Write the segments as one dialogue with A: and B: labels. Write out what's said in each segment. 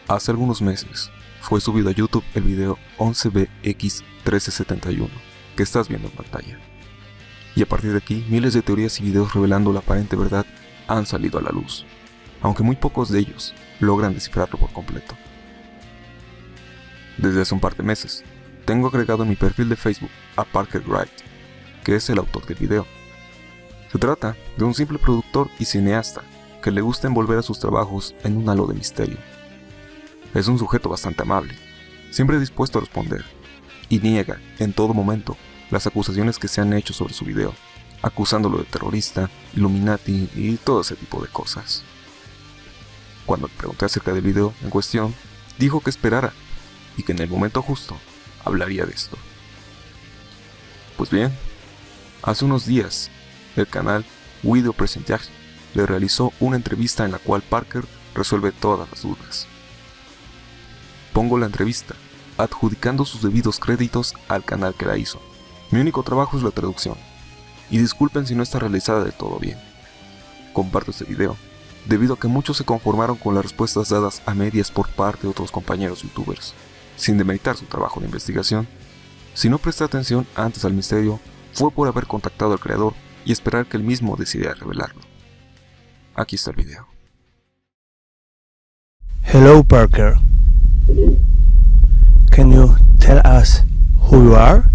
A: Hace algunos meses fue subido a YouTube el video 11BX1371 que estás viendo en pantalla. Y a partir de aquí, miles de teorías y videos revelando la aparente verdad han salido a la luz, aunque muy pocos de ellos logran descifrarlo por completo. Desde hace un par de meses, tengo agregado en mi perfil de Facebook a Parker Wright, que es el autor del video. Se trata de un simple productor y cineasta que le gusta envolver a sus trabajos en un halo de misterio. Es un sujeto bastante amable, siempre dispuesto a responder, y niega en todo momento las acusaciones que se han hecho sobre su video, acusándolo de terrorista, Illuminati y todo ese tipo de cosas. Cuando le pregunté acerca del video en cuestión, dijo que esperara y que en el momento justo hablaría de esto. Pues bien, hace unos días, el canal Wideoprezentacje le realizó una entrevista en la cual Parker resuelve todas las dudas. Pongo la entrevista, adjudicando sus debidos créditos al canal que la hizo. Mi único trabajo es la traducción, y disculpen si no está realizada del todo bien. Comparto este video, debido a que muchos se conformaron con las respuestas dadas a medias por parte de otros compañeros youtubers, sin demeritar su trabajo de investigación. Si no presté atención antes al misterio, fue por haber contactado al creador y esperar que él mismo decidiera revelarlo. Aquí está el video.
B: Hello Parker.
C: Hello.
B: Can you tell us who you are?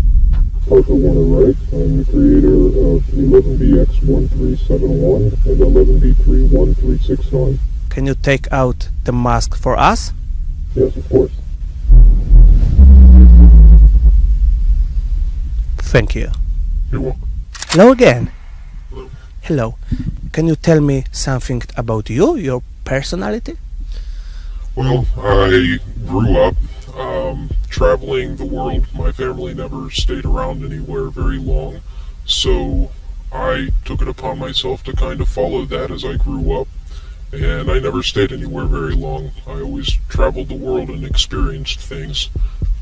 C: Parker Wright. I'm the creator of 11BX1371 and 11B31369.
B: Can you take out the mask for us?
C: Yes, of course.
B: Thank you.
C: You're welcome.
B: Hello again.
C: Hello.
B: Hello. Can you tell me something about you, your personality?
C: Well, I grew up traveling the world. My family never stayed around anywhere very long, so I took it upon myself to kind of follow that as I grew up, and I never stayed anywhere very long. I always traveled the world and experienced things.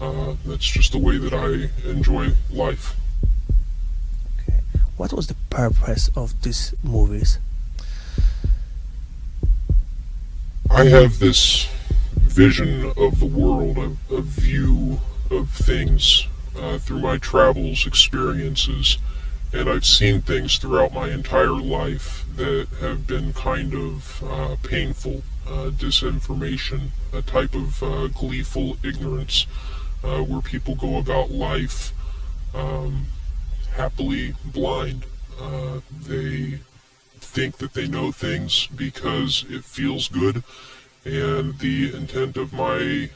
C: That's just the way that I enjoy life.
B: Okay. What was the purpose of these movies?
C: I have this vision of the world, a view of things through my travels, experiences, and I've seen things throughout my entire life that have been kind of painful, disinformation, a type of gleeful ignorance, where people go about life happily blind. They think that they know things because it feels good, and the intent of my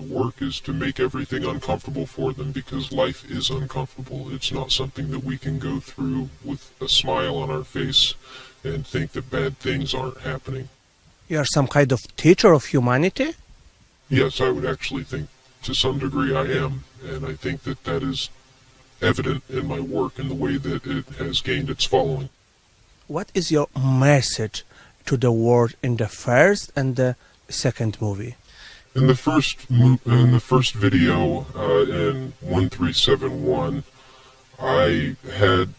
C: work is to make everything uncomfortable for them, because life is uncomfortable. It's not something that we can go through with a smile on our face and think that bad things aren't happening.
B: You are some kind of teacher of humanity?
C: Yes, I would actually think to some degree I am, and I think that that is evident in my work and the way that it has gained its following.
B: What is your message to the world in the first and the second movie?
C: In the first video, in 1371, I had,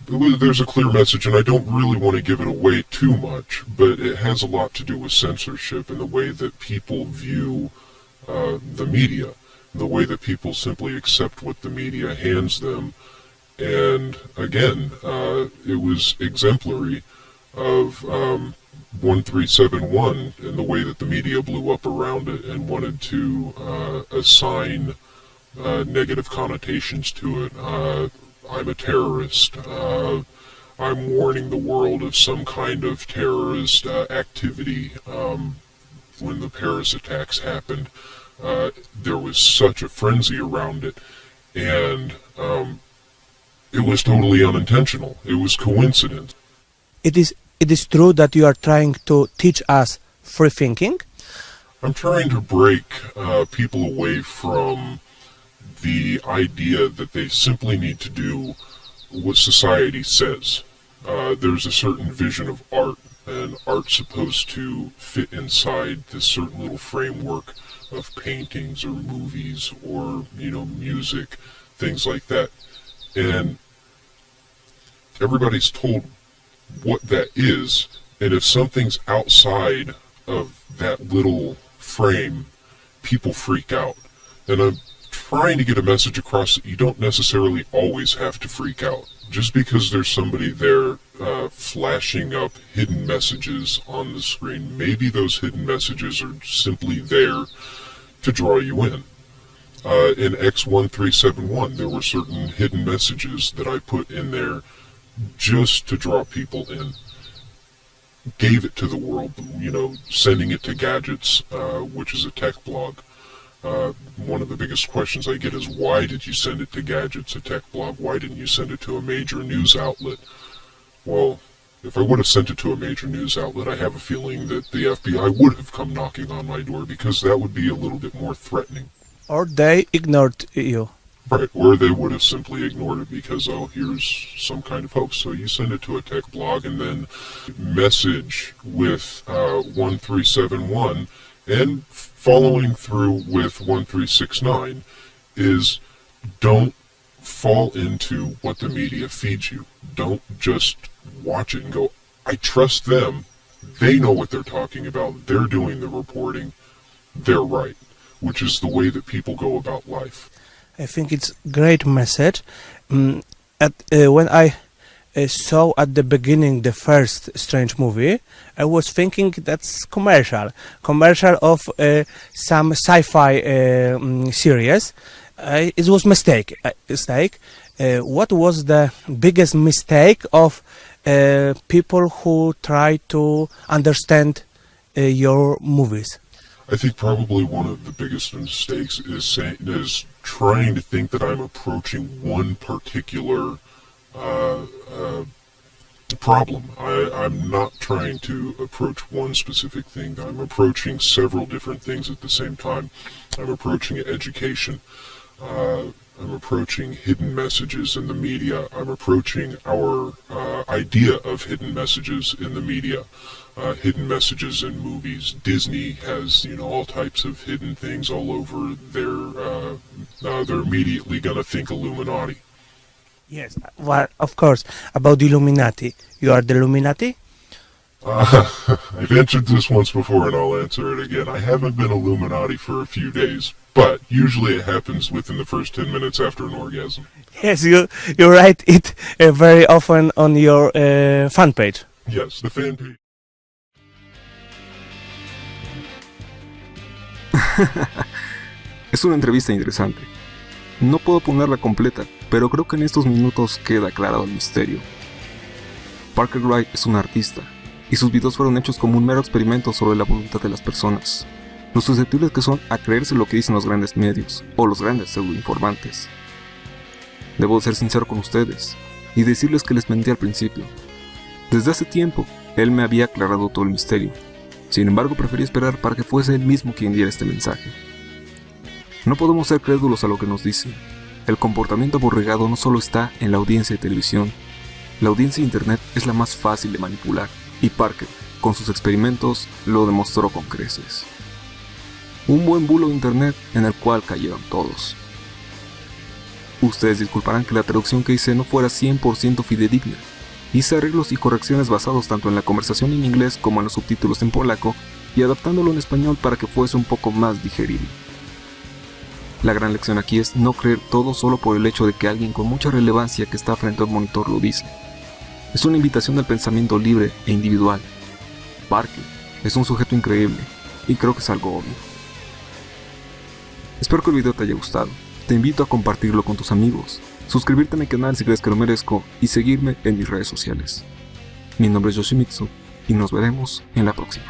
C: there's a clear message, and I don't really want to give it away too much, but it has a lot to do with censorship and the way that people view the media, the way that people simply accept what the media hands them. And again, it was exemplary of 1371 and the way that the media blew up around it and wanted to assign negative connotations to it. I'm a terrorist. I'm warning the world of some kind of terrorist activity. When the Paris attacks happened, there was such a frenzy around it, and it was totally unintentional. It was coincidence.
B: It is true that you are trying to teach us free thinking?
C: I'm trying to break people away from the idea that they simply need to do what society says. There's a certain vision of art, and art's supposed to fit inside this certain little framework of paintings or movies or, music, things like that. And everybody's told what that is, and if something's outside of that little frame, people freak out. And I'm trying to get a message across that you don't necessarily always have to freak out. Just because there's somebody there flashing up hidden messages on the screen, maybe those hidden messages are simply there to draw you in. In X1371, there were certain hidden messages that I put in there just to draw people in. Gave it to the world, sending it to Gadgets, which is a tech blog. One of the biggest questions I get is, why did you send it to Gadgets, a tech blog? Why didn't you send it to a major news outlet? Well, if I would have sent it to a major news outlet, I have a feeling that the FBI would have come knocking on my door, because that would be a little bit more threatening.
B: Or they ignored you.
C: Right, or they would have simply ignored it because, oh, here's some kind of hoax. So you send it to a tech blog and then message with 1371, and following through with 1369 is, don't fall into what the media feeds you. Don't just watch it and go, I trust them. They know what they're talking about. They're doing the reporting. They're right, which is the way that people go about life.
B: I think it's great message. When I saw at the beginning the first Strange movie, I was thinking that's commercial of some sci-fi series. It was mistake. What was the biggest mistake of people who try to understand your movies?
C: I think probably one of the biggest mistakes is trying to think that I'm approaching one particular problem. I'm not trying to approach one specific thing. I'm approaching several different things at the same time. I'm approaching education. I'm approaching hidden messages in the media. I'm approaching our idea of hidden messages in the media. Hidden messages in movies. Disney has, all types of hidden things all over. They're immediately going to think Illuminati.
B: Yes, well, of course. About the Illuminati. You are the Illuminati?
C: I've answered this once before and I'll answer it again. I haven't been Illuminati for a few days, but usually it happens within the first 10 minutes after an orgasm.
B: Yes, you write it very often on your fan page.
C: Yes, the fan page.
A: Es una entrevista interesante. No puedo ponerla completa, pero creo que en estos minutos queda aclarado el misterio. Parker Wright es un artista, y sus videos fueron hechos como un mero experimento sobre la voluntad de las personas, lo susceptibles que son a creerse lo que dicen los grandes medios, o los grandes pseudoinformantes. Debo ser sincero con ustedes, y decirles que les mentí al principio. Desde hace tiempo, él me había aclarado todo el misterio. Sin embargo, preferí esperar para que fuese él mismo quien diera este mensaje. No podemos ser crédulos a lo que nos dicen. El comportamiento aborregado no solo está en la audiencia de televisión. La audiencia de internet es la más fácil de manipular, y Parker, con sus experimentos, lo demostró con creces. Un buen bulo de internet en el cual cayeron todos. Ustedes disculparán que la traducción que hice no fuera 100% fidedigna. Hice arreglos y correcciones basados tanto en la conversación en inglés como en los subtítulos en polaco y adaptándolo en español para que fuese un poco más digerible. La gran lección aquí es no creer todo solo por el hecho de que alguien con mucha relevancia que está frente a un monitor lo dice. Es una invitación al pensamiento libre e individual. Parker es un sujeto increíble y creo que es algo obvio. Espero que el video te haya gustado. Te invito a compartirlo con tus amigos, suscribirte a mi canal si crees que lo merezco y seguirme en mis redes sociales. Mi nombre es Yoshimitsu y nos veremos en la próxima.